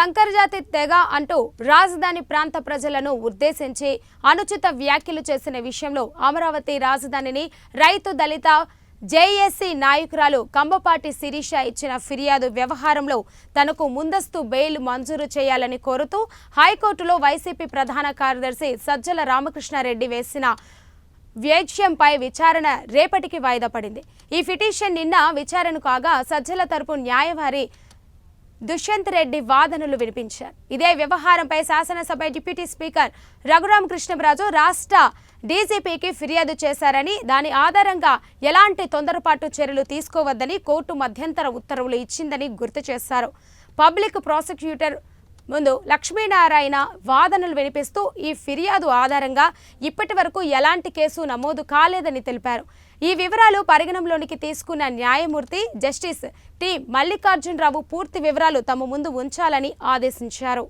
సంకరజాతి తెగ అంటూ రాజధాని ప్రాంత ప్రజలను ఉద్దేశించి అనుచిత వ్యాఖ్యలు చేసిన విషయంలో అమరావతి రాజధానిని రైతు దళిత జేఏసీ నాయకురాలు కంబపాటి శిరీష ఇచ్చిన ఫిర్యాదు వ్యవహారంలో తనకు ముందస్తు బెయిల్ మంజూరు చేయాలని కోరుతూ హైకోర్టులో వైసీపీ ప్రధాన కార్యదర్శి సజ్జల రామకృష్ణారెడ్డి వేసిన వ్యాజ్యంపై విచారణ రేపటికి వాయిదా పడింది. ఈ పిటిషన్ నిన్న విచారణ కాగా సజ్జల తరపు న్యాయవాది దుష్యంత్ రెడ్డి వాదనలు వినిపించారు. ఇదే వ్యవహారంపై శాసనసభ డిప్యూటీ స్పీకర్ రఘురామకృష్ణరాజు రాష్ట్ర డీజీపీకి ఫిర్యాదు చేశారని, దాని ఆధారంగా ఎలాంటి తొందరపాటు చర్యలు తీసుకోవద్దని కోర్టు మధ్యంతర ఉత్తర్వులు ఇచ్చిందని గుర్తు చేశారు. పబ్లిక్ ప్రాసిక్యూటర్ ముందు లక్ష్మీనారాయణ వాదనలు వినిపిస్తూ ఈ ఫిర్యాదు ఆధారంగా ఇప్పటి వరకు ఎలాంటి కేసు నమోదు కాలేదని తెలిపారు. ఈ వివరాలు పరిగణనలోనికి తీసుకున్న న్యాయమూర్తి జస్టిస్ టి మల్లికార్జునరావు పూర్తి వివరాలు తమ ముందు ఉంచాలని ఆదేశించారు.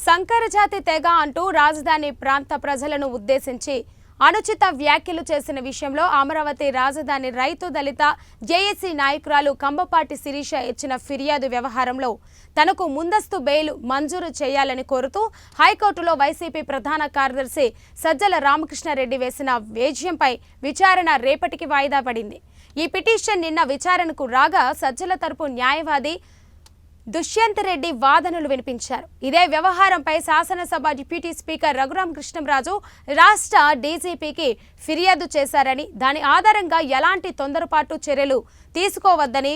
సంకరజాతి తెగ అంటూ రాజధాని ప్రాంత ప్రజలను ఉద్దేశించి అనుచిత వ్యాఖ్యలు చేసిన విషయంలో అమరావతి రాజధాని రైతు దళిత జేఏసీ నాయకురాలు కంబపాటి శిరీష ఇచ్చిన ఫిర్యాదు వ్యవహారంలో తనకు ముందస్తు బెయిల్ మంజూరు చేయాలని కోరుతూ హైకోర్టులో వైసీపీ ప్రధాన కార్యదర్శి సజ్జల రామకృష్ణారెడ్డి వేసిన వ్యాజ్యంపై విచారణ రేపటికి వాయిదా పడింది. ఈ పిటిషన్ నిన్న విచారణకు రాగా సజ్జల తరపు న్యాయవాది దుష్యంత్ రెడ్డి వాదనలు వినిపించారు. ఇదే వ్యవహారంపై శాసనసభ డిప్యూటీ స్పీకర్ రఘురామకృష్ణరాజు రాష్ట్ర డీజీపీకి ఫిర్యాదు చేశారని, దాని ఆధారంగా ఎలాంటి తొందరపాటు చర్యలు తీసుకోవద్దని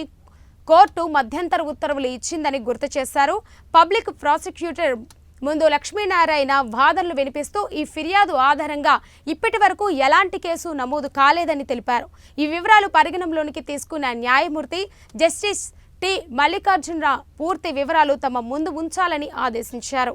కోర్టు మధ్యంతర ఉత్తర్వులు ఇచ్చిందని గుర్తు చేశారు. పబ్లిక్ ప్రాసిక్యూటర్ ముందు లక్ష్మీనారాయణ వాదనలు వినిపిస్తూ ఈ ఫిర్యాదు ఆధారంగా ఇప్పటి వరకు ఎలాంటి కేసు నమోదు కాలేదని తెలిపారు. ఈ వివరాలు పరిగణనలోనికి తీసుకున్న న్యాయమూర్తి జస్టిస్ టి మల్లికార్జునరావు పూర్తి వివరాలు తమ ముందు ఉంచాలని ఆదేశించారు.